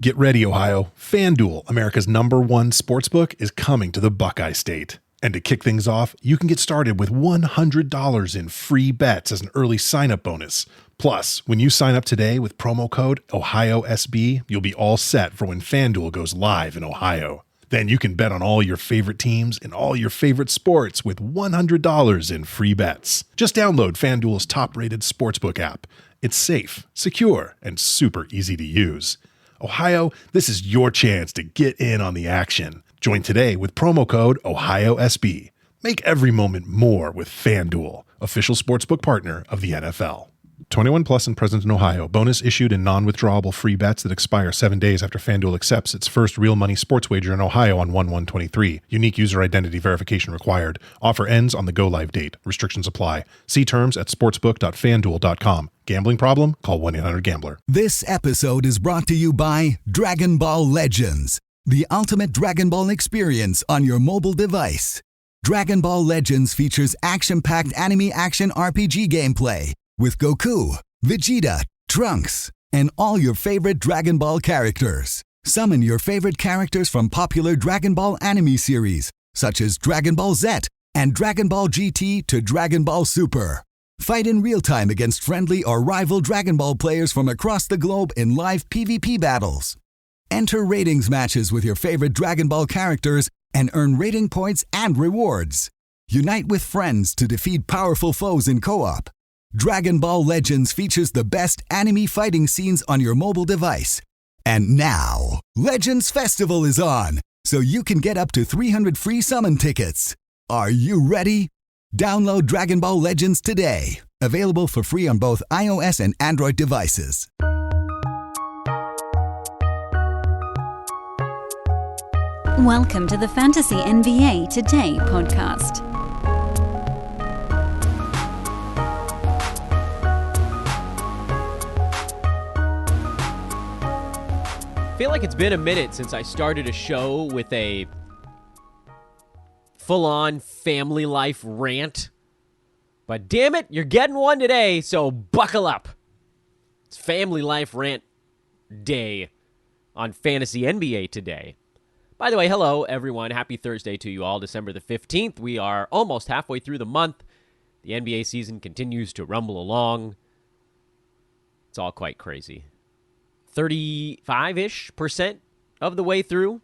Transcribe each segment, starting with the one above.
Get ready, Ohio. FanDuel, America's #1 sportsbook, is coming to the Buckeye State. And to kick things off, you can get started with $100 in free bets as an early sign-up bonus. Plus, when you sign up today with promo code OhioSB, you'll be all set for when FanDuel goes live in Ohio. Then you can bet on all your favorite teams and all your favorite sports with $100 in free bets. Just download FanDuel's top-rated sportsbook app. It's safe, secure, and super easy to use. Ohio, this is your chance to get in on the action. Join today with promo code OhioSB. Make every moment more with FanDuel, official sportsbook partner of the NFL. 21 plus and present in Ohio. Bonus issued in non-withdrawable free bets that expire 7 days after FanDuel accepts its first real money sports wager in Ohio on 1/1/23. Unique user identity verification required. Offer ends on the go-live date. Restrictions apply. See terms at sportsbook.fanduel.com. Gambling problem? Call 1-800-GAMBLER. This episode is brought to you by Dragon Ball Legends, the ultimate Dragon Ball experience on your mobile device. Dragon Ball Legends features action-packed anime action RPG gameplay with Goku, Vegeta, Trunks, and all your favorite Dragon Ball characters. Summon your favorite characters from popular Dragon Ball anime series, such as Dragon Ball Z and Dragon Ball GT to Dragon Ball Super. Fight in real time against friendly or rival Dragon Ball players from across the globe in live PvP battles. Enter ratings matches with your favorite Dragon Ball characters and earn rating points and rewards. Unite with friends to defeat powerful foes in co-op. Dragon Ball Legends features the best anime fighting scenes on your mobile device. And now, Legends Festival is on, so you can get up to 300 free summon tickets. Are you ready? Download Dragon Ball Legends today. Available for free on both iOS and Android devices. Welcome to the Fantasy NBA Today podcast. I feel like it's been a minute since I started a show with a full-on family life rant. But damn it, you're getting one today, so buckle up. It's Family Life Rant Day on Fantasy NBA Today. By the way, hello, everyone. Happy Thursday to you all, December the 15th. We are almost halfway through the month. The NBA season continues to rumble along. It's all quite crazy. 35-ish% of the way through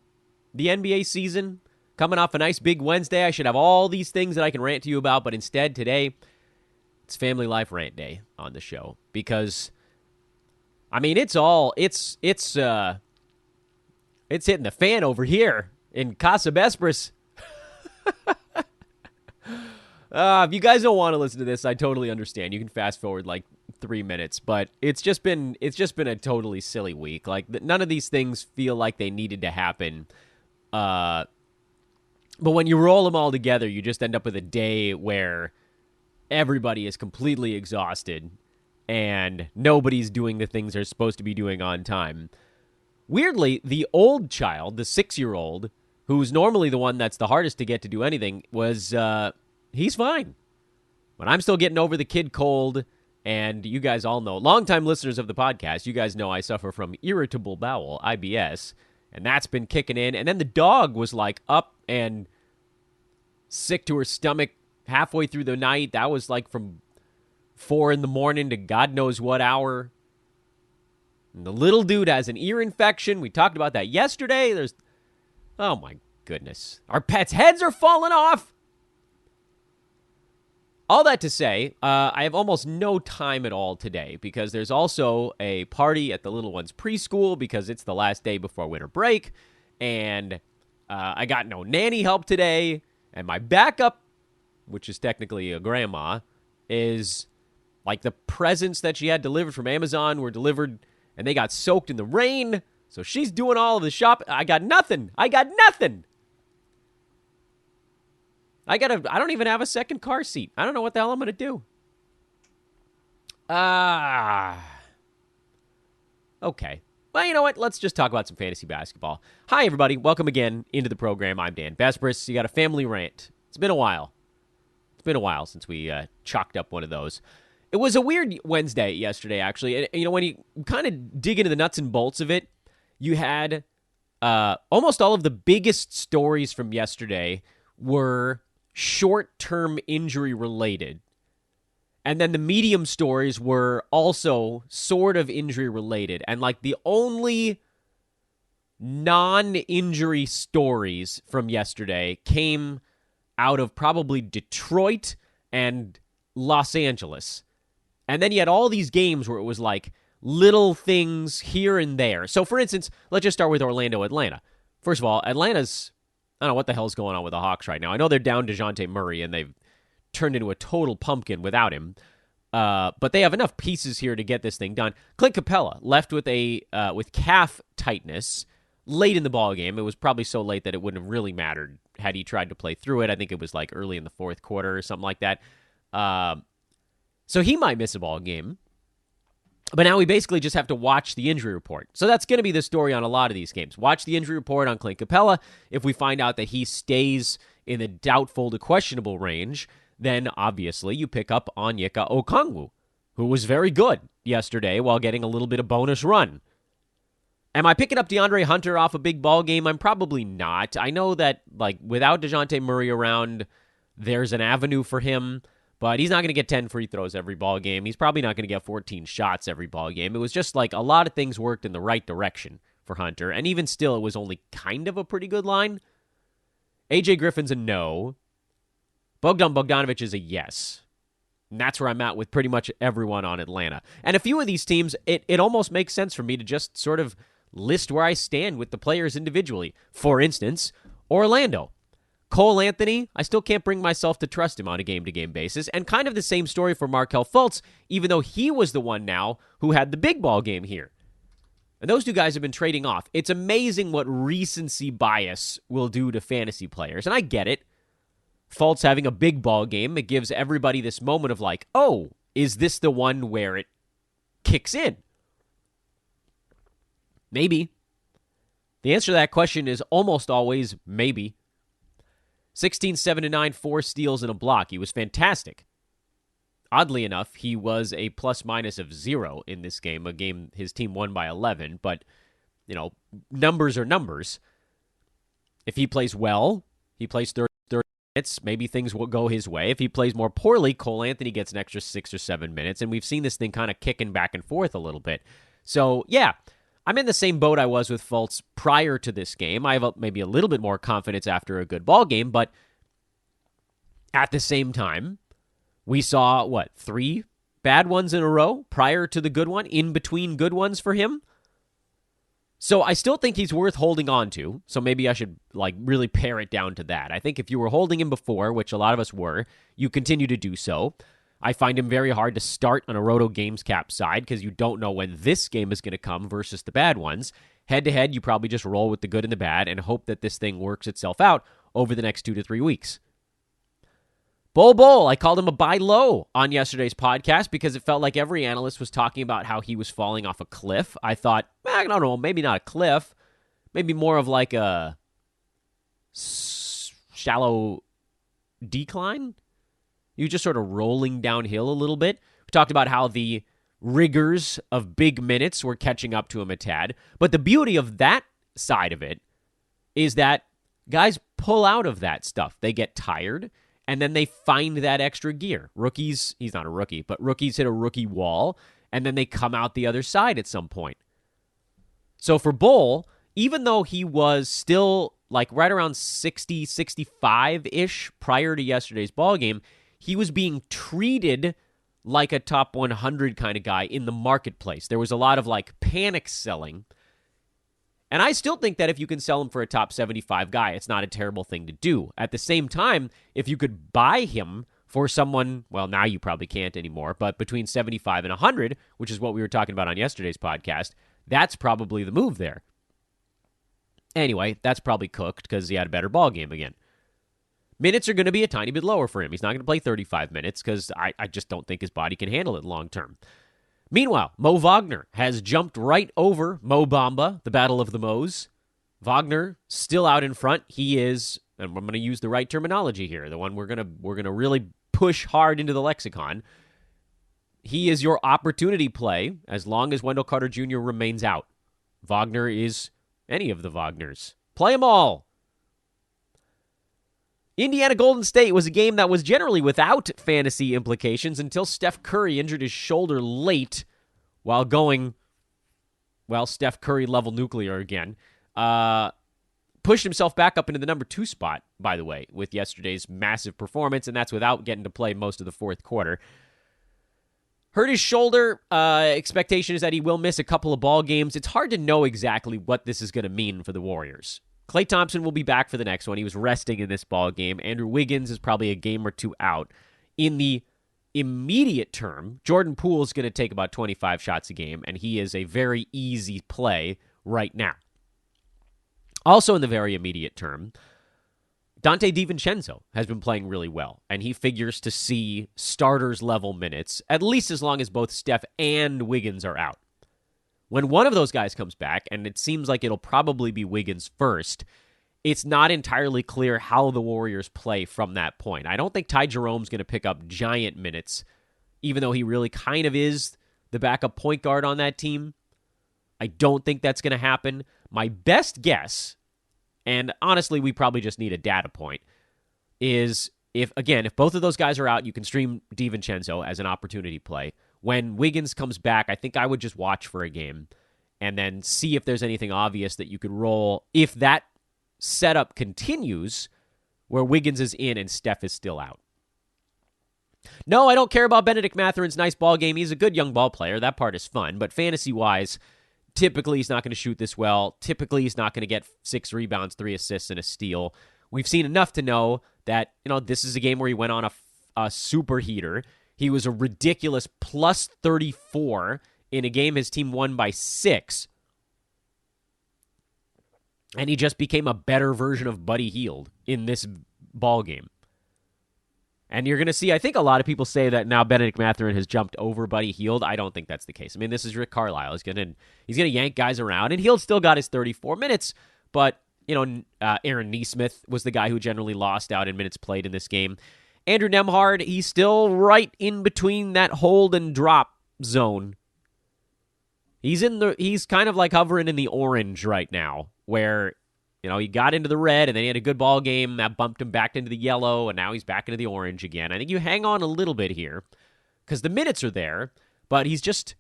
the NBA season. Coming off a nice big Wednesday. I should have all these things that I can rant to you about, but instead today, it's Family Life Rant Day on the show. Because, I mean, it's hitting the fan over here in Casa Bespris. If you guys don't want to listen to this, I totally understand. You can fast forward like 3 minutes, but it's just been a totally silly week. Like none of these things feel like they needed to happen. But when you roll them all together, you just end up with a day where everybody is completely exhausted and nobody's doing the things they're supposed to be doing on time. Weirdly, the old child, the 6-year-old, who's normally the one that's the hardest to get to do anything, he's fine. But I'm still getting over the kid cold, and you guys all know, longtime listeners of the podcast, you guys know I suffer from irritable bowel, IBS, and that's been kicking in. And then the dog was like up and sick to her stomach halfway through the night. That was like from 4 a.m. to God knows what hour. And the little dude has an ear infection. We talked about that yesterday. Oh my goodness. Our pets' heads are falling off. All that to say, I have almost no time at all today because there's also a party at the little one's preschool because it's the last day before winter break. And I got no nanny help today. And my backup, which is technically a grandma, is like the presents that she had delivered from Amazon were delivered and they got soaked in the rain. So she's doing all of the shopping. I got nothing. I don't even have a second car seat. I don't know what the hell I'm going to do. Okay. Well, you know what? Let's just talk about some fantasy basketball. Hi, everybody. Welcome again into the program. I'm Dan Bespris. You got a family rant. It's been a while. Since we chalked up one of those. It was a weird Wednesday yesterday, actually. And, you know, when you kind of dig into the nuts and bolts of it, you had almost all of the biggest stories from yesterday were short-term injury related. And then the medium stories were also sort of injury related. And like the only non-injury stories from yesterday came out of probably Detroit and Los Angeles. And then you had all these games where it was like little things here and there. So for instance, let's just start with Orlando, Atlanta. First of all, Atlanta's, I don't know what the hell's going on with the Hawks right now. I know they're down DeJounte Murray and they've turned into a total pumpkin without him. But they have enough pieces here to get this thing done. Clint Capella left with with calf tightness late in the ball game. It was probably so late that it wouldn't have really mattered had he tried to play through it. I think it was like early in the fourth quarter or something like that. So he might miss a ball game. But now we basically just have to watch the injury report. So that's going to be the story on a lot of these games. Watch the injury report on Clint Capella. If we find out that he stays in the doubtful to questionable range, then obviously you pick up Onyeka Okongwu, who was very good yesterday while getting a little bit of bonus run. Am I picking up DeAndre Hunter off a big ball game? I'm probably not. I know that like without DeJounte Murray around, there's an avenue for him, but he's not going to get 10 free throws every ball game. He's probably not going to get 14 shots every ball game. It was just like a lot of things worked in the right direction for Hunter, and even still, it was only kind of a pretty good line. AJ Griffin's a no. Bogdan Bogdanovic is a yes. And that's where I'm at with pretty much everyone on Atlanta. And a few of these teams, it almost makes sense for me to just sort of list where I stand with the players individually. For instance, Orlando. Cole Anthony, I still can't bring myself to trust him on a game-to-game basis. And kind of the same story for Markelle Fultz, even though he was the one now who had the big ball game here. And those two guys have been trading off. It's amazing what recency bias will do to fantasy players. And I get it. Fultz having a big ball game, it gives everybody this moment of like, oh, is this the one where it kicks in? Maybe. The answer to that question is almost always maybe. 16, 7, and 9, 4 steals and a block. He was fantastic. Oddly enough, he was a plus-minus of 0 in this game, a game his team won by 11, but, you know, numbers are numbers. If he plays well, he plays 30 minutes, maybe things will go his way. If he plays more poorly, Cole Anthony gets an extra 6 or 7 minutes, and we've seen this thing kind of kicking back and forth a little bit. So, yeah, I'm in the same boat I was with Fultz prior to this game. I have maybe a little bit more confidence after a good ball game, but at the same time, we saw, 3 bad ones in a row prior to the good one, in between good ones for him? So I still think he's worth holding on to, so maybe I should really pare it down to that. I think if you were holding him before, which a lot of us were, you continue to do so. I find him very hard to start on a Roto Games Cap side because you don't know when this game is going to come versus the bad ones. Head-to-head, you probably just roll with the good and the bad and hope that this thing works itself out over the next 2 to 3 weeks. Bol, I called him a buy low on yesterday's podcast because it felt like every analyst was talking about how he was falling off a cliff. I thought, I don't know, maybe not a cliff, maybe more of like a shallow decline. He was just sort of rolling downhill a little bit. We talked about how the rigors of big minutes were catching up to him a tad. But the beauty of that side of it is that guys pull out of that stuff. They get tired, and then they find that extra gear. Rookies, he's not a rookie, but rookies hit a rookie wall, and then they come out the other side at some point. So for Bol, even though he was still right around 60, 65-ish prior to yesterday's ball game, he was being treated like a top 100 kind of guy in the marketplace. There was a lot of panic selling. And I still think that if you can sell him for a top 75 guy, it's not a terrible thing to do. At the same time, if you could buy him for someone, well, now you probably can't anymore, but between 75 and 100, which is what we were talking about on yesterday's podcast, that's probably the move there. Anyway, that's probably cooked because he had a better ball game again. Minutes are going to be a tiny bit lower for him. He's not going to play 35 minutes because I just don't think his body can handle it long term. Meanwhile, Mo Wagner has jumped right over Mo Bamba, the Battle of the Mo's. Wagner still out in front. He is, and I'm going to use the right terminology here, the one we're going to really push hard into the lexicon. He is your opportunity play as long as Wendell Carter Jr. remains out. Wagner is Any of the Wagners. Play them all. Indiana Golden State was a game that was generally without fantasy implications until Steph Curry injured his shoulder late while going, Steph Curry level nuclear again. Pushed himself back up into the number 2 spot, by the way, with yesterday's massive performance, and that's without getting to play most of the fourth quarter. Hurt his shoulder. Expectation is that he will miss a couple of ball games. It's hard to know exactly what this is going to mean for the Warriors. Klay Thompson will be back for the next one. He was resting in this ball game. Andrew Wiggins is probably a game or two out. In the immediate term, Jordan Poole is going to take about 25 shots a game, and he is a very easy play right now. Also in the very immediate term, Dante DiVincenzo has been playing really well, and he figures to see starters-level minutes, at least as long as both Steph and Wiggins are out. When one of those guys comes back, and it seems like it'll probably be Wiggins first, it's not entirely clear how the Warriors play from that point. I don't think Ty Jerome's going to pick up giant minutes, even though he really kind of is the backup point guard on that team. I don't think that's going to happen. My best guess, and honestly, we probably just need a data point, is if both of those guys are out, you can stream DiVincenzo as an opportunity play. When Wiggins comes back, I think I would just watch for a game and then see if there's anything obvious that you could roll if that setup continues where Wiggins is in and Steph is still out. No, I don't care about Benedict Matherin's nice ball game. He's a good young ball player. That part is fun. But fantasy-wise, typically he's not going to shoot this well. Typically he's not going to get 6 rebounds, 3 assists, and a steal. We've seen enough to know that, this is a game where he went on a super heater. He was a ridiculous plus 34 in a game his team won by 6. And he just became a better version of Buddy Hield in this ball game. And you're going to see, I think a lot of people say that now Benedict Mathurin has jumped over Buddy Hield. I don't think that's the case. I mean, this is Rick Carlisle. He's going to yank guys around, and Hield still got his 34 minutes. But, Aaron Nesmith was the guy who generally lost out in minutes played in this game. Andrew Nembhard, he's still right in between that hold and drop zone. He's kind of like hovering in the orange right now, where he got into the red and then he had a good ball game that bumped him back into the yellow, and now he's back into the orange again. I think you hang on a little bit here because the minutes are there, but he's just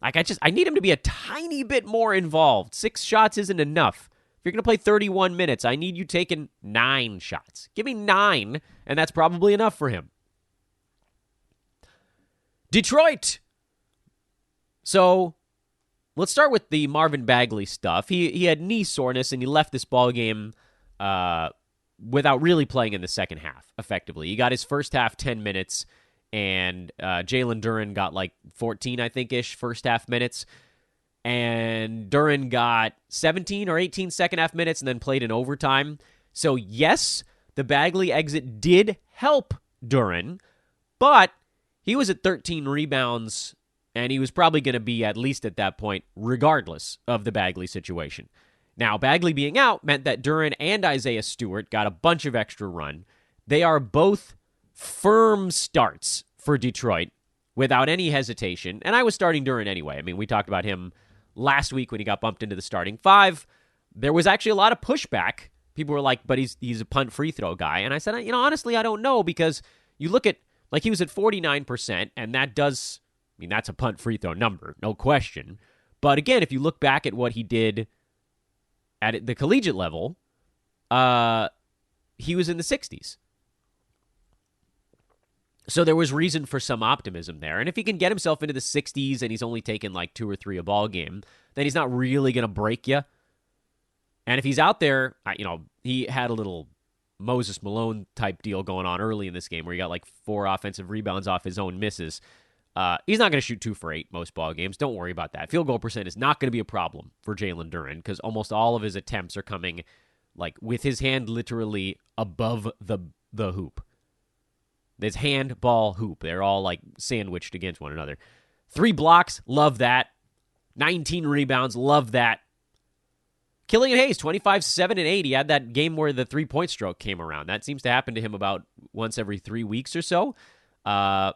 I need him to be a tiny bit more involved. 6 shots isn't enough. If you're going to play 31 minutes, I need you taking 9 shots. Give me 9, and that's probably enough for him. Detroit. So let's start with the Marvin Bagley stuff. He had knee soreness, and he left this ball game without really playing in the second half, effectively. He got his first half 10 minutes, and Jalen Duren got like 14, I think-ish, first half minutes. And Duren got 17 or 18 second half minutes and then played in overtime. So yes, the Bagley exit did help Duren, but he was at 13 rebounds, and he was probably going to be at least at that point, regardless of the Bagley situation. Now, Bagley being out meant that Duren and Isaiah Stewart got a bunch of extra run. They are both firm starts for Detroit without any hesitation. And I was starting Duren anyway. I mean, we talked about him last week when he got bumped into the starting 5. There was actually a lot of pushback. People were like, but he's a punt free throw guy. And I said, honestly, I don't know, because you look at, he was at 49%, and that's a punt free throw number, no question. But again, if you look back at what he did at the collegiate level, he was in the 60s. So there was reason for some optimism there. And if he can get himself into the 60s and he's only taken like 2 or 3 a ball game, then he's not really going to break you. And if he's out there, he had a little Moses Malone type deal going on early in this game where he got like 4 offensive rebounds off his own misses. He's not going to shoot 2 for 8 most ball games. Don't worry about that. Field goal percent is not going to be a problem for Jalen Duren because almost all of his attempts are coming like with his hand literally above the hoop. His hand, ball, hoop. They're all like sandwiched against one another. 3 blocks, love that. 19 rebounds, love that. Killian Hayes, 25, 7, and 8. He had that game where the 3-point stroke came around. That seems to happen to him about once every 3 weeks or so. By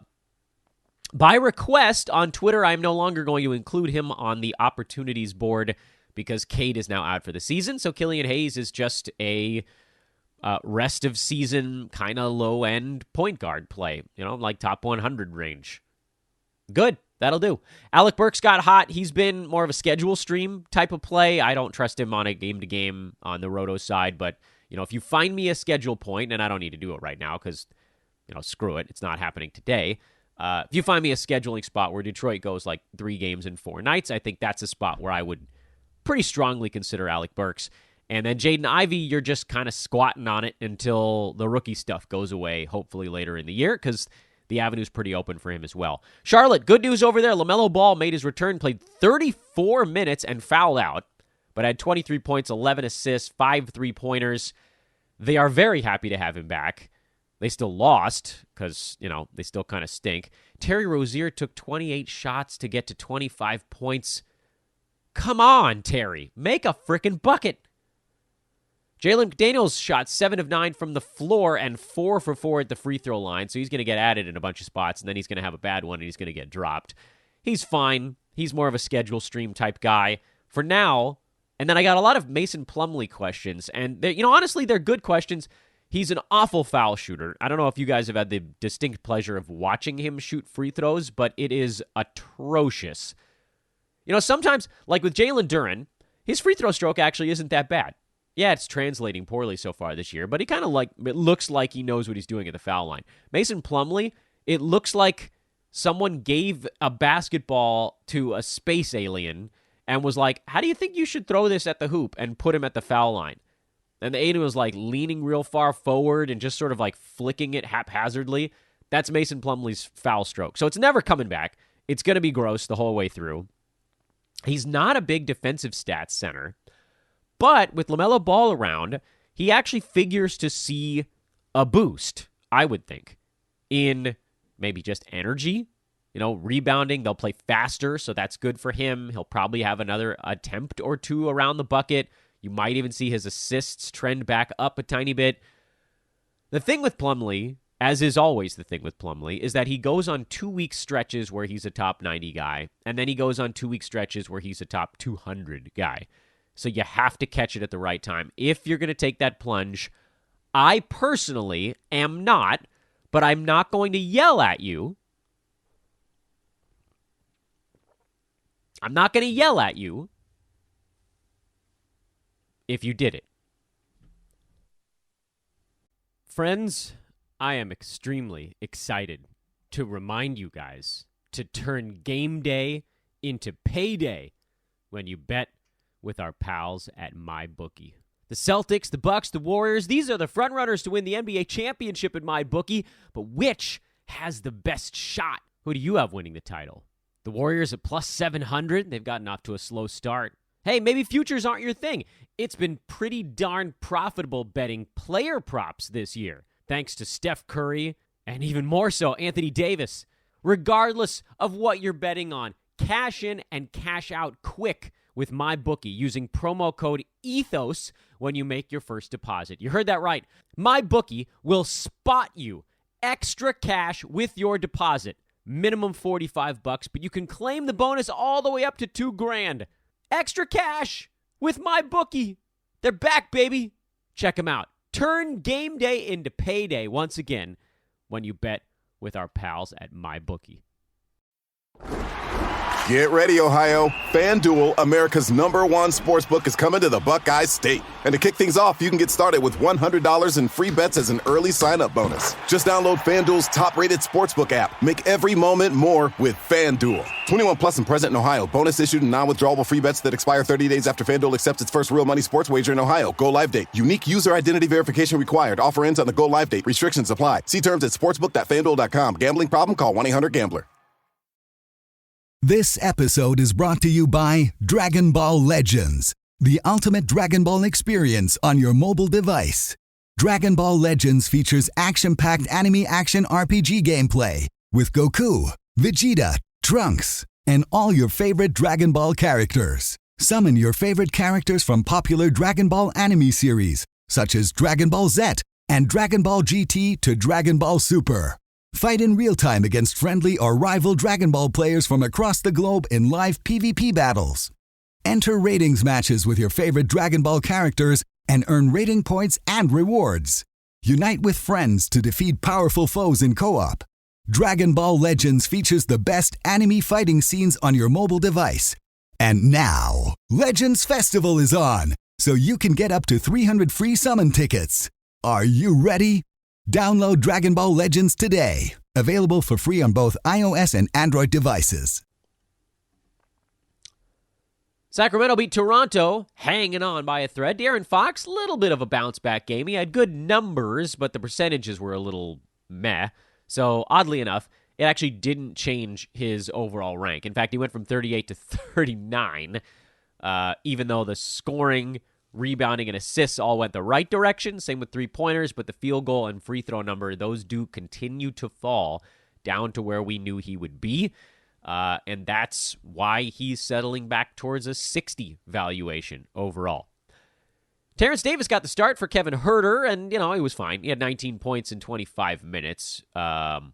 request on Twitter, I'm no longer going to include him on the opportunities board because Cade is now out for the season. So Killian Hayes is just a rest of season kind of low end point guard play, like top 100 range. Good. That'll do. Alec Burks got hot. He's been more of a schedule stream type of play. I don't trust him on a game-to-game on the Roto side, but, if you find me a schedule point, and I don't need to do it right now because, screw it. It's not happening today. If you find me a scheduling spot where Detroit goes like 3 games in 4 nights, I think that's a spot where I would pretty strongly consider Alec Burks. And then Jaden Ivey, you're just kind of squatting on it until the rookie stuff goes away, hopefully later in the year, because the avenue's pretty open for him as well. Charlotte, good news over there. LaMelo Ball made his return, played 34 minutes and fouled out, but had 23 points, 11 assists, 5 3-pointers. They are very happy to have him back. They still lost because, they still kind of stink. Terry Rozier took 28 shots to get to 25 points. Come on, Terry. Make a freaking bucket. Jalen McDaniels shot 7 of 9 from the floor and 4 for 4 at the free throw line, so he's going to get added in a bunch of spots, and then he's going to have a bad one, and he's going to get dropped. He's fine. He's more of a schedule stream type guy for now. And then I got a lot of Mason Plumlee questions, and honestly, they're good questions. He's an awful foul shooter. I don't know if you guys have had the distinct pleasure of watching him shoot free throws, but it is atrocious. Sometimes, like with Jalen Duren, his free throw stroke actually isn't that bad. Yeah, it's translating poorly so far this year, but he kind of it looks like he knows what he's doing at the foul line. Mason Plumlee, it looks like someone gave a basketball to a space alien and was like, how do you think you should throw this at the hoop, and put him at the foul line? And the alien was leaning real far forward and just sort of flicking it haphazardly. That's Mason Plumlee's foul stroke. So it's never coming back. It's going to be gross the whole way through. He's not a big defensive stats center. But with LaMelo Ball around, he actually figures to see a boost, I would think, in maybe just energy, rebounding. They'll play faster, so that's good for him. He'll probably have another attempt or 2 around the bucket. You might even see his assists trend back up a tiny bit. The thing with Plumlee, as is always the thing with Plumlee, is that he goes on 2-week stretches where he's a top 90 guy, and then he goes on 2-week stretches where he's a top 200 guy. So you have to catch it at the right time. If you're going to take that plunge, I personally am not, but I'm not going to yell at you. I'm not going to yell at you if you did it. Friends, I am extremely excited to remind you guys to turn game day into payday when you bet with our pals at MyBookie. The Celtics, the Bucks, the Warriors, these are the frontrunners to win the NBA championship at MyBookie, but which has the best shot? Who do you have winning the title? The Warriors at plus 700, they've gotten off to a slow start. Hey, maybe futures aren't your thing. It's been pretty darn profitable betting player props this year, thanks to Steph Curry and even more so Anthony Davis. Regardless of what you're betting on, cash in and cash out quick with MyBookie using promo code ETHOS when you make your first deposit. You heard that right. MyBookie will spot you extra cash with your deposit. Minimum $45, but you can claim the bonus all the way up to $2,000. Extra cash with MyBookie. They're back, baby. Check them out. Turn game day into payday once again when you bet with our pals at MyBookie. Get ready, Ohio. FanDuel, America's #1 sportsbook, is coming to the Buckeye State. And to kick things off, you can get started with $100 in free bets as an early sign-up bonus. Just download FanDuel's top-rated sportsbook app. Make every moment more with FanDuel. 21 plus and present in Ohio. Bonus issued and non-withdrawable free bets that expire 30 days after FanDuel accepts its first real money sports wager in Ohio. Go live date. Unique user identity verification required. Offer ends on the go live date. Restrictions apply. See terms at sportsbook.fanduel.com. Gambling problem? Call 1-800-GAMBLER. This episode is brought to you by Dragon Ball Legends, the ultimate Dragon Ball experience on your mobile device. Dragon Ball Legends features action-packed anime action RPG gameplay with Goku, Vegeta, Trunks, and all your favorite Dragon Ball characters. Summon your favorite characters from popular Dragon Ball anime series, such as Dragon Ball Z and Dragon Ball GT to Dragon Ball Super. Fight in real time against friendly or rival Dragon Ball players from across the globe in live PvP battles. Enter ratings matches with your favorite Dragon Ball characters and earn rating points and rewards. Unite with friends to defeat powerful foes in co-op. Dragon Ball Legends features the best anime fighting scenes on your mobile device. And now, Legends Festival is on, so you can get up to 300 free summon tickets. Are you ready? Download Dragon Ball Legends today. Available for free on both iOS and Android devices. Sacramento beat Toronto, hanging on by a thread. De'Aaron Fox, a little bit of a bounce-back game. He had good numbers, but the percentages were a little meh. So, oddly enough, it actually didn't change his overall rank. In fact, he went from 38 to 39, even though the scoring, rebounding, and assists all went the right direction. Same with three-pointers, but the field goal and free throw number, those do continue to fall down to where we knew he would be. And that's why he's settling back towards a 60 valuation overall. Terrence Davis got the start for Kevin Huerter, and, he was fine. He had 19 points in 25 minutes. But,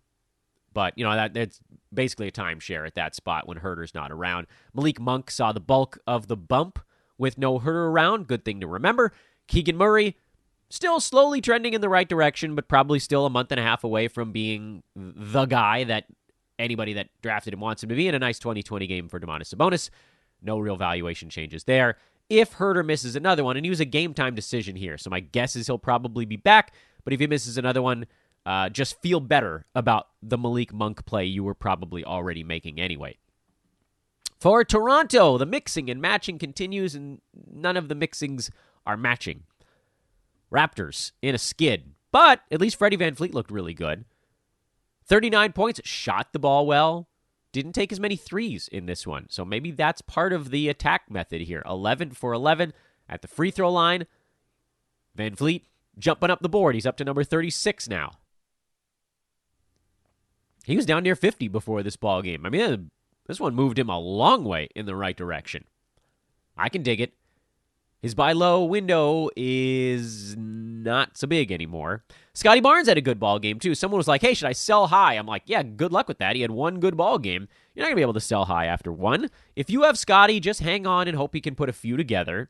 that's basically a timeshare at that spot when Huerter's not around. Malik Monk saw the bulk of the bump with no Huerter around. Good thing to remember. Keegan Murray, still slowly trending in the right direction, but probably still a month and a half away from being the guy that anybody that drafted him wants him to be, in a nice 2020 game for Domantas Sabonis. No real valuation changes there. If Huerter misses another one, and he was a game-time decision here, so my guess is he'll probably be back, but if he misses another one, just feel better about the Malik Monk play you were probably already making anyway. For Toronto, the mixing and matching continues, and none of the mixings are matching. Raptors in a skid, but at least Freddie VanVleet looked really good. 39 points, shot the ball well, didn't take as many threes in this one. So maybe that's part of the attack method here. 11 for 11 at the free throw line. VanVleet jumping up the board. He's up to number 36 now. He was down near 50 before this ball game. I mean, this one moved him a long way in the right direction. I can dig it. His buy low window is not so big anymore. Scotty Barnes had a good ball game, too. Someone was like, hey, should I sell high? I'm like, yeah, good luck with that. He had one good ball game. You're not going to be able to sell high after one. If you have Scotty, just hang on and hope he can put a few together.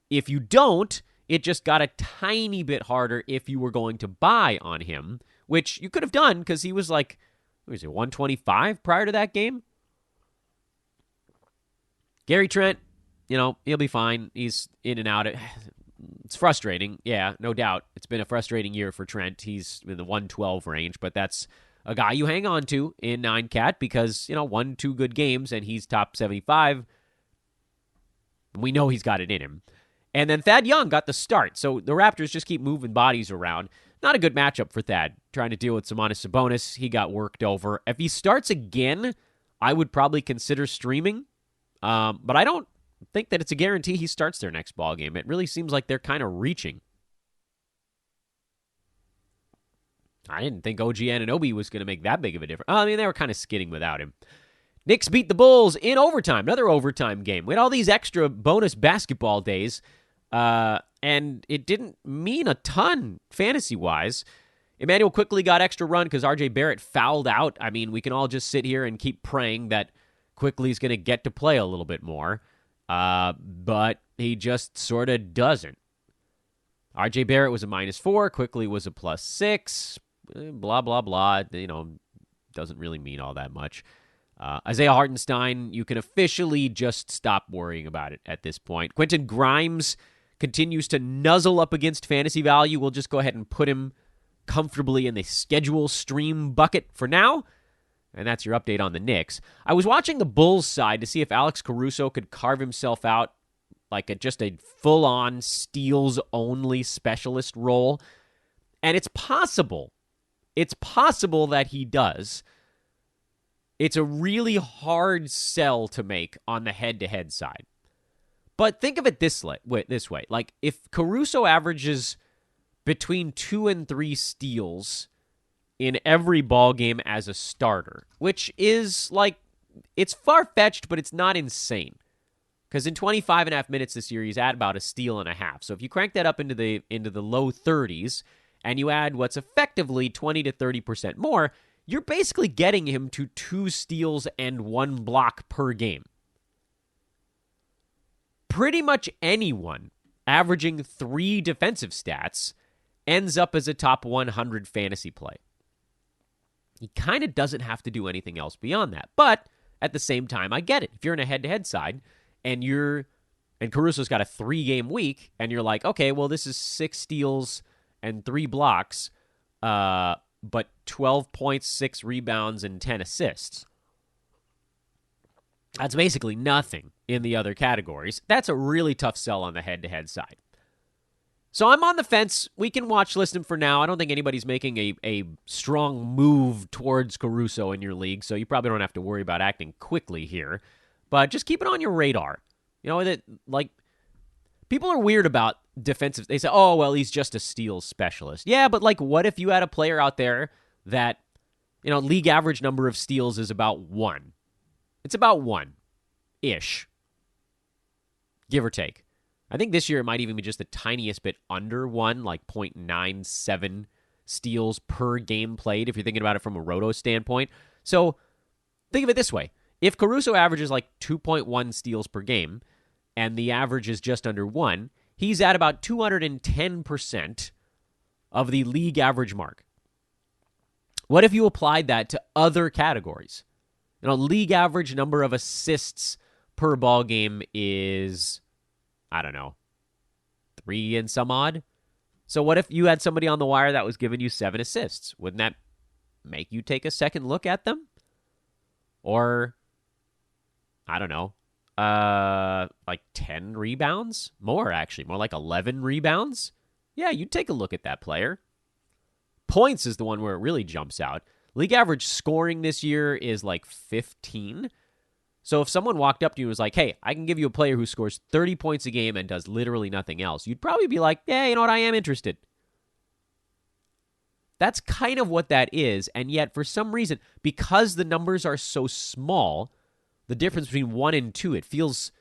If you don't, it just got a tiny bit harder if you were going to buy on him, which you could have done because he was like, what was it, 125 prior to that game? Gary Trent, he'll be fine. He's in and out. It's frustrating. Yeah, no doubt. It's been a frustrating year for Trent. He's in the 112 range, but that's a guy you hang on to in 9-cat because, 1-2 good games and he's top 75. We know he's got it in him. And then Thad Young got the start. So the Raptors just keep moving bodies around. Not a good matchup for Thad. Trying to deal with Domantas Sabonis. He got worked over. If he starts again, I would probably consider streaming. But I don't think that it's a guarantee he starts their next ball game. It really seems like they're kind of reaching. I didn't think OG Anunoby was going to make that big of a difference. I mean, they were kind of skidding without him. Knicks beat the Bulls in overtime. Another overtime game. We had all these extra bonus basketball days, and it didn't mean a ton fantasy-wise. Emmanuel quickly got extra run because RJ Barrett fouled out. I mean, we can all just sit here and keep praying that Quickly's going to get to play a little bit more. But he just sort of doesn't. RJ Barrett was a -4. Quickly was a +6. Blah, blah, blah. Doesn't really mean all that much. Isaiah Hartenstein, you can officially just stop worrying about it at this point. Quentin Grimes continues to nuzzle up against fantasy value. We'll just go ahead and put him comfortably in the schedule stream bucket for now. And that's your update on the Knicks. I was watching the Bulls side to see if Alex Caruso could carve himself out like just a full-on steals-only specialist role. And it's possible. It's possible that he does. It's a really hard sell to make on the head-to-head side. But think of it this way. Like, if Caruso averages between 2 and 3 steals in every ball game as a starter, which is it's far-fetched, but it's not insane. Because in 25.5 minutes this year, he's at about a steal and a half. So if you crank that up into the low 30s, and you add what's effectively 20 to 30% more, you're basically getting him to 2 steals and 1 block per game. pretty much anyone averaging 3 defensive stats ends up as a top 100 fantasy play. He kind of doesn't have to do anything else beyond that. But at the same time, I get it. If you're in a head-to-head side and Caruso's got a 3-game week, and you're like, okay, well, this is 6 steals and 3 blocks, but 12 points, 6 rebounds, and 10 assists. That's basically nothing in the other categories. That's a really tough sell on the head-to-head side. So I'm on the fence. We can watch list him for now. I don't think anybody's making a strong move towards Caruso in your league, so you probably don't have to worry about acting quickly here. But just keep it on your radar. You know, that like people are weird about defensive. They say, oh, well, he's just a steals specialist. Yeah, but like what if you had a player out there that, you know, league average number of steals is about 1? It's about 1-ish, give or take. I think this year it might even be just the tiniest bit under 1, like 0.97 steals per game played, if you're thinking about it from a roto standpoint. So think of it this way. If Caruso averages like 2.1 steals per game, and the average is just under 1, he's at about 210% of the league average mark. What if you applied that to other categories? You know, league average number of assists per ball game is, I don't know, 3 and some odd. So what if you had somebody on the wire that was giving you 7 assists? Wouldn't that make you take a second look at them? Or, I don't know, like 10 rebounds? More, actually. More like 11 rebounds? Yeah, you'd take a look at that player. Points is the one where it really jumps out. League average scoring this year is like 15. So if someone walked up to you and was like, hey, I can give you a player who scores 30 points a game and does literally nothing else, you'd probably be like, yeah, you know what, I am interested. That's kind of what that is, and yet for some reason, because the numbers are so small, the difference between 1 and 2, it feels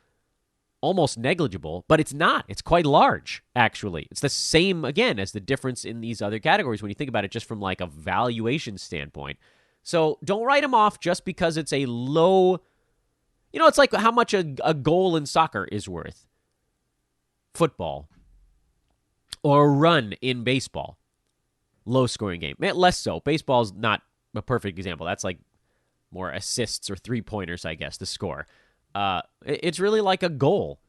almost negligible, but it's not. It's quite large, actually. It's the same, again, as the difference in these other categories when you think about it just from like a valuation standpoint. So don't write them off just because it's a low... You know, it's like how much a goal in soccer is worth. Football. Or a run in baseball. Low-scoring game. Less so. Baseball's not a perfect example. That's like more assists or three-pointers, I guess, to score. It's really like a goal.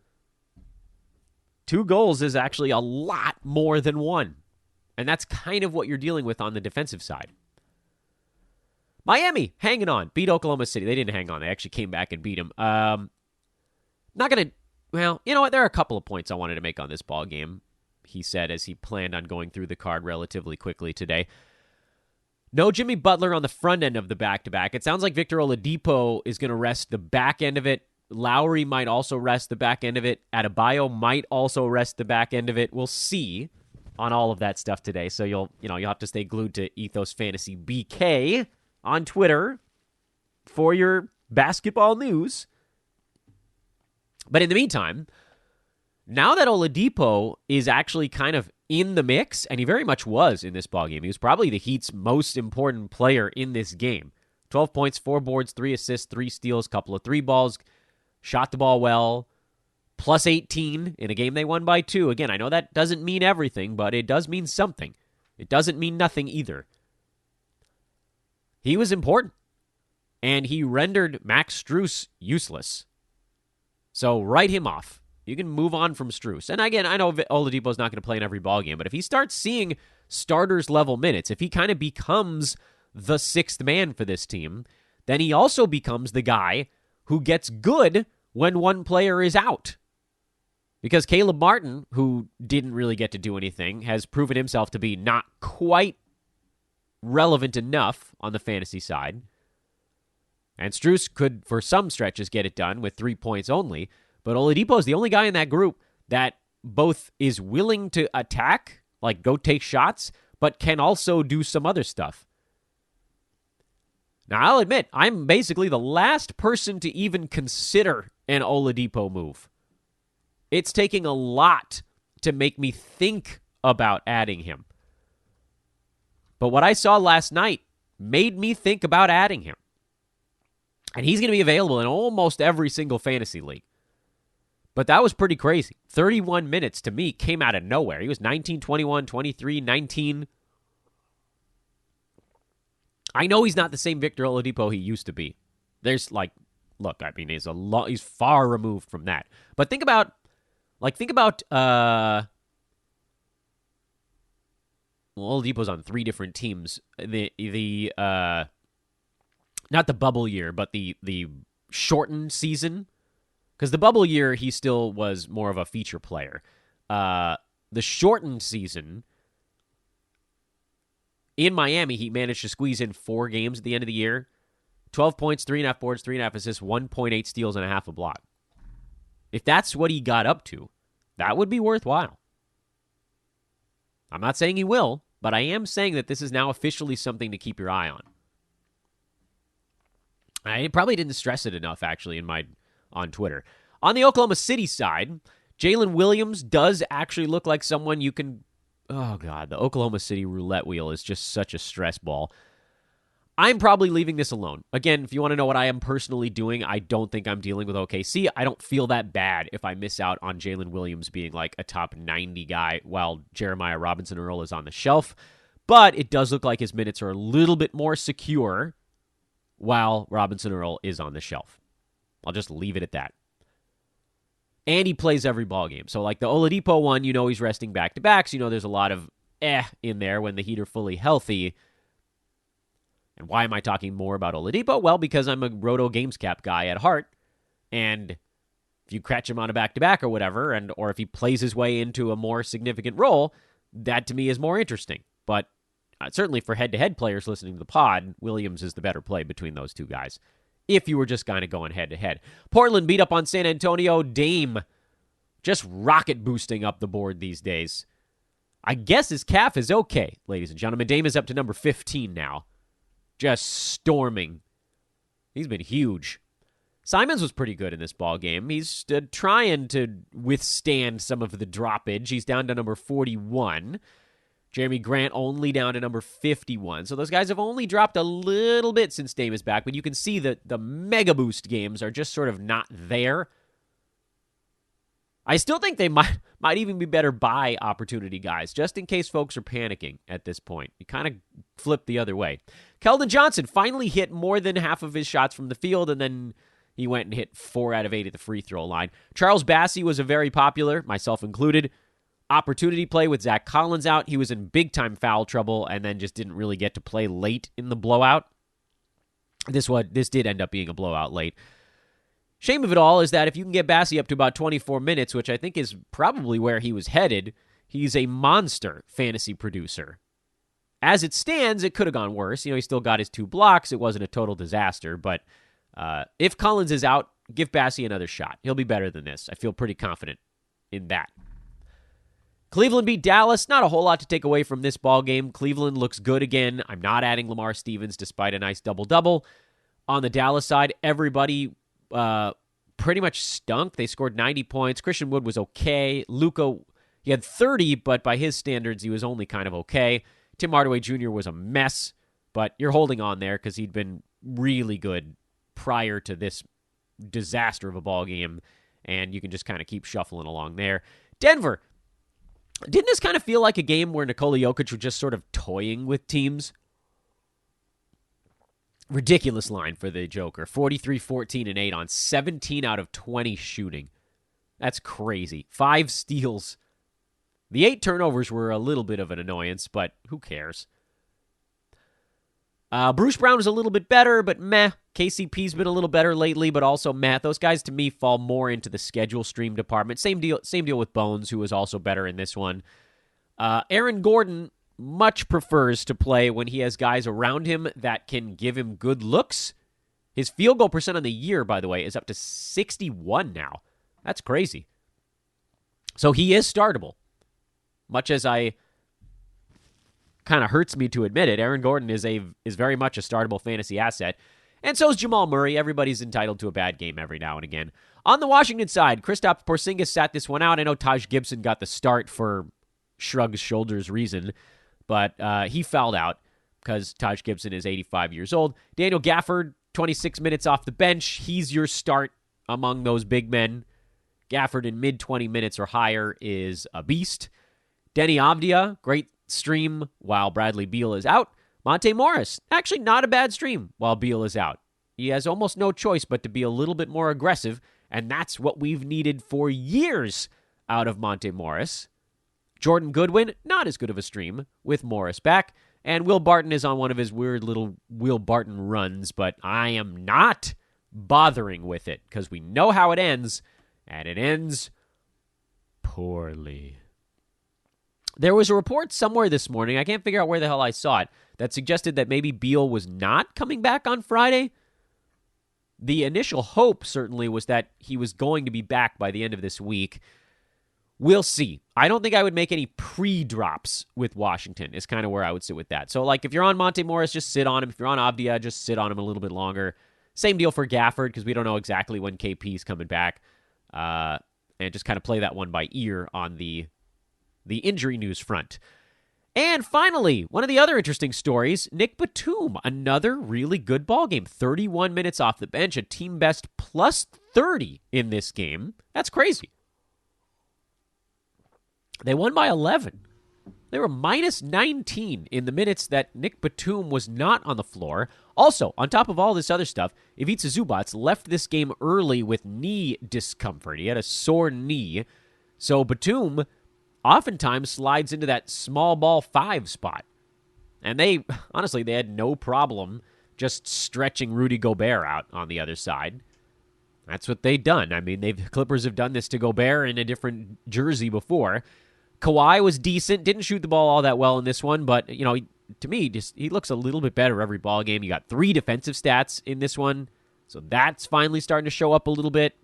2 goals is actually a lot more than 1. And that's kind of what you're dealing with on the defensive side. Miami, hanging on. Beat Oklahoma City. They didn't hang on. They actually came back and beat them. Not going to... Well, you know what? There are a couple of points I wanted to make on this ball game, he said as he planned on going through the card relatively quickly today. No Jimmy Butler on the front end of the back-to-back. It sounds like Victor Oladipo is going to rest the back end of it. Lowry might also rest the back end of it. Adebayo might also rest the back end of it. We'll see on all of that stuff today. So you'll have to stay glued to Ethos Fantasy BK on Twitter for your basketball news. But in the meantime, now that Oladipo is actually kind of in the mix, and he very much was in this ballgame, he was probably the Heat's most important player in this game. 12 points, 4 boards, 3 assists, 3 steals, couple of 3 balls, shot the ball well, plus 18 in a game they won by 2. Again, I know that doesn't mean everything, but it does mean something. It doesn't mean nothing either. He was important, and he rendered Max Strus useless. So write him off. You can move on from Strus. And again, I know Oladipo's not going to play in every ballgame, but if he starts seeing starters-level minutes, if he kind of becomes the 6th man for this team, then he also becomes the guy who gets good when one player is out. Because Caleb Martin, who didn't really get to do anything, has proven himself to be not quite relevant enough on the fantasy side. And Strus could, for some stretches, get it done with 3 points only. But Oladipo is the only guy in that group that both is willing to attack, like go take shots, but can also do some other stuff. Now, I'll admit, I'm basically the last person to even consider an Oladipo move. It's taking a lot to make me think about adding him. But what I saw last night made me think about adding him. And he's going to be available in almost every single fantasy league. But that was pretty crazy. 31 minutes to me came out of nowhere. He was 19, 21, 23, 19. I know he's not the same Victor Oladipo he used to be. There's look, I mean, he's far removed from that. But think about Oladipo's on 3 different teams. The not the bubble year, but the shortened season. Because the bubble year, he still was more of a feature player. The shortened season, in Miami, he managed to squeeze in 4 games at the end of the year. 12 points, 3.5 boards, 3.5 assists, 1.8 steals, and a half a block. If that's what he got up to, that would be worthwhile. I'm not saying he will, but I am saying that this is now officially something to keep your eye on. I probably didn't stress it enough, actually, on Twitter. On the Oklahoma City side, Jalen Williams does actually look like someone you can... Oh, God, the Oklahoma City roulette wheel is just such a stress ball. I'm probably leaving this alone. Again, if you want to know what I am personally doing, I don't think I'm dealing with OKC. I don't feel that bad if I miss out on Jalen Williams being like a top 90 guy while Jeremiah Robinson Earl is on the shelf. But it does look like his minutes are a little bit more secure while Robinson Earl is on the shelf. I'll just leave it at that. And he plays every ball game. So like the Oladipo one, he's resting back-to-backs. There's a lot of in there when the Heat are fully healthy. And why am I talking more about Oladipo? Well, because I'm a Roto Games Cap guy at heart. And if you catch him on a back-to-back or whatever, or if he plays his way into a more significant role, that to me is more interesting. But certainly for head-to-head players listening to the pod, Williams is the better play between those two guys. If you were just kind of going head-to-head. Portland beat up on San Antonio. Dame just rocket boosting up the board these days. I guess his calf is okay, ladies and gentlemen. Dame is up to number 15 now. Just storming. He's been huge. Simons was pretty good in this ball game. He's trying to withstand some of the droppage. He's down to number 41. Jeremy Grant only down to number 51. So those guys have only dropped a little bit since Dame is back, but you can see that the mega boost games are just sort of not there. I still think they might even be better buy opportunity guys, just in case folks are panicking at this point. You kind of flip the other way. Keldon Johnson finally hit more than half of his shots from the field, and then he went and hit 4 out of 8 at the free throw line. Charles Bassey was a very popular, myself included, opportunity play with Zach Collins out. He was in big-time foul trouble and then just didn't really get to play late in the blowout. This did end up being a blowout late. Shame of it all is that if you can get Bassey up to about 24 minutes, which I think is probably where he was headed, he's a monster fantasy producer. As it stands, it could have gone worse. He still got his 2 blocks. It wasn't a total disaster, but if Collins is out, give Bassey another shot. He'll be better than this. I feel pretty confident in that. Cleveland beat Dallas. Not a whole lot to take away from this ball game. Cleveland looks good again. I'm not adding Lamar Stevens despite a nice double-double. On the Dallas side, everybody pretty much stunk. They scored 90 points. Christian Wood was okay. Luka, he had 30, but by his standards, he was only kind of okay. Tim Hardaway Jr. was a mess, but you're holding on there because he'd been really good prior to this disaster of a ball game, and you can just kind of keep shuffling along there. Denver, didn't this kind of feel like a game where Nikola Jokic was just sort of toying with teams? Ridiculous line for the Joker. 43, 14, and 8 on 17 out of 20 shooting. That's crazy. 5 steals. The 8 turnovers were a little bit of an annoyance, but who cares? Bruce Brown was a little bit better, but meh. KCP's been a little better lately, but also meh. Those guys, to me, fall more into the schedule stream department. Same deal with Bones, who was also better in this one. Aaron Gordon much prefers to play when he has guys around him that can give him good looks. His field goal percent on the year, by the way, is up to 61 now. That's crazy. So he is startable. Much as I kind of hurts me to admit it, Aaron Gordon is very much a startable fantasy asset. And so is Jamal Murray. Everybody's entitled to a bad game every now and again. On the Washington side, Kristaps Porzingis sat this one out. I know Taj Gibson got the start for shrugs shoulders reason, but he fouled out because Taj Gibson is 85 years old. Daniel Gafford, 26 minutes off the bench. He's your start among those big men. Gafford in mid 20 minutes or higher is a beast. Denny Avdia, great stream while Bradley Beal is out. Monte Morris, actually not a bad stream while Beal is out. He has almost no choice but to be a little bit more aggressive, and that's what we've needed for years out of Monte Morris. Jordan Goodwin, not as good of a stream with Morris back. And Will Barton is on one of his weird little Will Barton runs, but I am not bothering with it because we know how it ends, and it ends poorly. There was a report somewhere this morning, I can't figure out where the hell I saw it, that suggested that maybe Beal was not coming back on Friday. The initial hope certainly was that he was going to be back by the end of this week. We'll see. I don't think I would make any pre-drops with Washington is kind of where I would sit with that. So, like, if you're on Monte Morris, just sit on him. If you're on Avdia, just sit on him a little bit longer. Same deal for Gafford because we don't know exactly when KP's coming back. And just kind of play that one by ear on the injury news front. And finally, one of the other interesting stories, Nick Batum, another really good ball game. 31 minutes off the bench, a team best plus 30 in this game. That's crazy. They won by 11. They were minus 19 in the minutes that Nick Batum was not on the floor. Also, on top of all this other stuff, Ivica Zubac left this game early with knee discomfort. He had a sore knee. So Batum oftentimes slides into that small ball 5 spot. And they had no problem just stretching Rudy Gobert out on the other side. That's what they've done. I mean, Clippers have done this to Gobert in a different jersey before. Kawhi was decent, didn't shoot the ball all that well in this one, but, to me, he looks a little bit better every ball game. You got 3 defensive stats in this one, so that's finally starting to show up a little bit.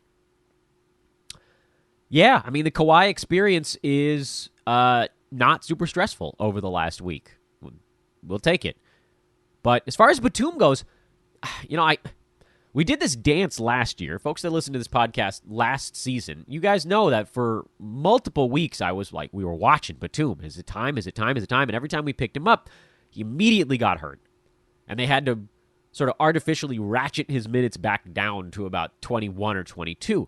Yeah, I mean, the Kawhi experience is not super stressful over the last week. We'll take it. But as far as Batum goes, we did this dance last year. Folks that listened to this podcast last season, you guys know that for multiple weeks I was like, we were watching Batum. Is it time? Is it time? Is it time? And every time we picked him up, he immediately got hurt. And they had to sort of artificially ratchet his minutes back down to about 21 or 22.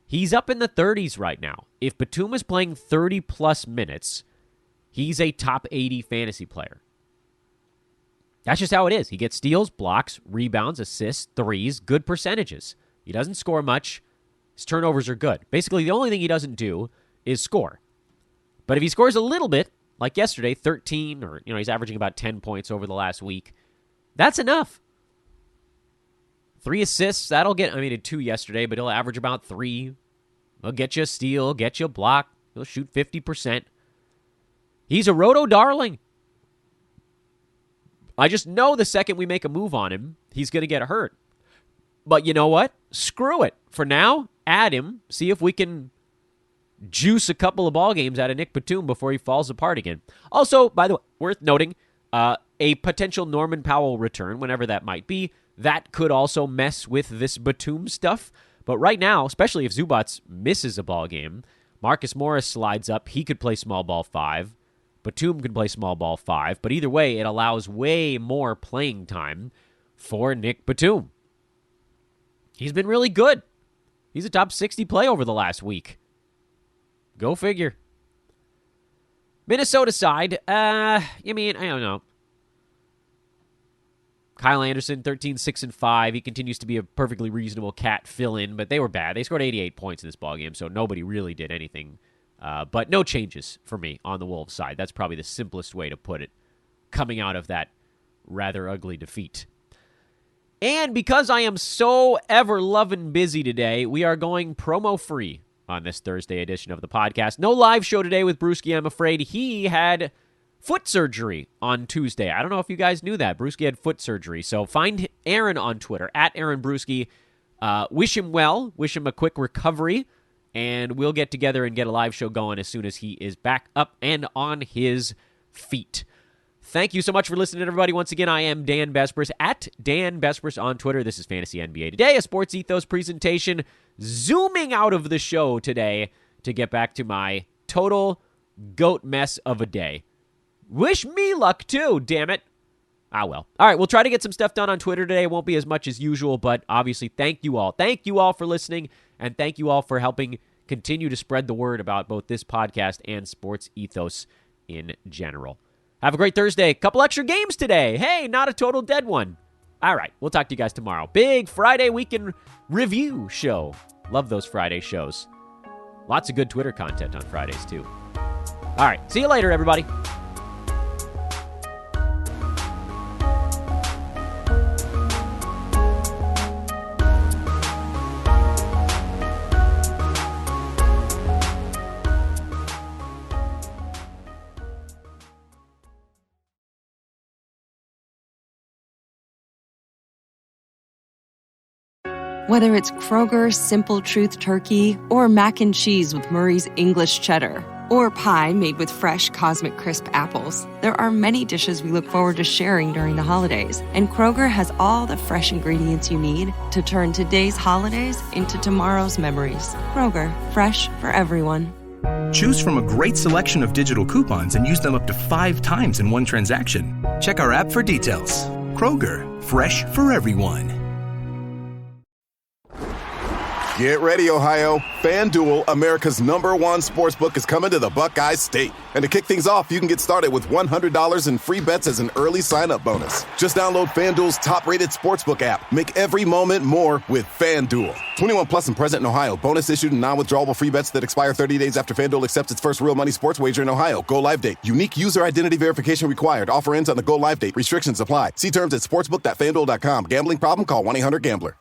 He's up in the 30s right now. If Batum is playing 30-plus minutes, he's a top 80 fantasy player. That's just how it is. He gets steals, blocks, rebounds, assists, threes, good percentages. He doesn't score much. His turnovers are good. Basically, the only thing he doesn't do is score. But if he scores a little bit, like yesterday, 13, or he's averaging about 10 points over the last week, that's enough. 3 assists, that'll get, he did 2 yesterday, but he'll average about 3. He'll get you a steal, get you a block. He'll shoot 50%. He's a roto darling. I just know the second we make a move on him, he's going to get hurt. But you know what? Screw it. For now, add him. See if we can juice a couple of ball games out of Nick Batum before he falls apart again. Also, by the way, worth noting, a potential Norman Powell return, whenever that might be, that could also mess with this Batum stuff. But right now, especially if Zubac misses a ball game, Marcus Morris slides up. He could play small ball 5. Batum can play small ball 5, but either way, it allows way more playing time for Nick Batum. He's been really good. He's a top 60 play over the last week. Go figure. Minnesota side, I don't know. Kyle Anderson, 13, 6, and 5. He continues to be a perfectly reasonable cat fill-in, but they were bad. They scored 88 points in this ballgame, so nobody really did anything. But no changes for me on the Wolves side. That's probably the simplest way to put it, coming out of that rather ugly defeat. And because I am so ever-lovin' busy today, we are going promo-free on this Thursday edition of the podcast. No live show today with Brewski, I'm afraid. He had foot surgery on Tuesday. I don't know if you guys knew that. Brewski had foot surgery. So find Aaron on Twitter, at Aaron Brewski. Wish him well. Wish him a quick recovery. And we'll get together and get a live show going as soon as he is back up and on his feet. Thank you so much for listening, everybody. Once again, I am Dan Bespris, at Dan Bespris on Twitter. This is Fantasy NBA Today, a Sports Ethos presentation. Zooming out of the show today to get back to my total goat mess of a day. Wish me luck, too, damn it. Ah, well. All right, we'll try to get some stuff done on Twitter today. It won't be as much as usual, but obviously, thank you all. Thank you all for listening, and thank you all for helping continue to spread the word about both this podcast and sports ethos in general. Have a great Thursday. Couple extra games today. Hey, not a total dead one. All right, we'll talk to you guys tomorrow. Big Friday weekend review show. Love those Friday shows. Lots of good Twitter content on Fridays, too. All right, see you later, everybody. Whether it's Kroger's Simple Truth Turkey or mac and cheese with Murray's English Cheddar or pie made with fresh Cosmic Crisp apples, there are many dishes we look forward to sharing during the holidays. And Kroger has all the fresh ingredients you need to turn today's holidays into tomorrow's memories. Kroger, fresh for everyone. Choose from a great selection of digital coupons and use them up to 5 times in one transaction. Check our app for details. Kroger, fresh for everyone. Get ready, Ohio. FanDuel, America's #1 sportsbook, is coming to the Buckeye State. And to kick things off, you can get started with $100 in free bets as an early sign-up bonus. Just download FanDuel's top-rated sportsbook app. Make every moment more with FanDuel. 21 plus and present in Ohio. Bonus issued and non-withdrawable free bets that expire 30 days after FanDuel accepts its first real money sports wager in Ohio. Go live date. Unique user identity verification required. Offer ends on the go live date. Restrictions apply. See terms at sportsbook.fanduel.com. Gambling problem? Call 1-800-GAMBLER.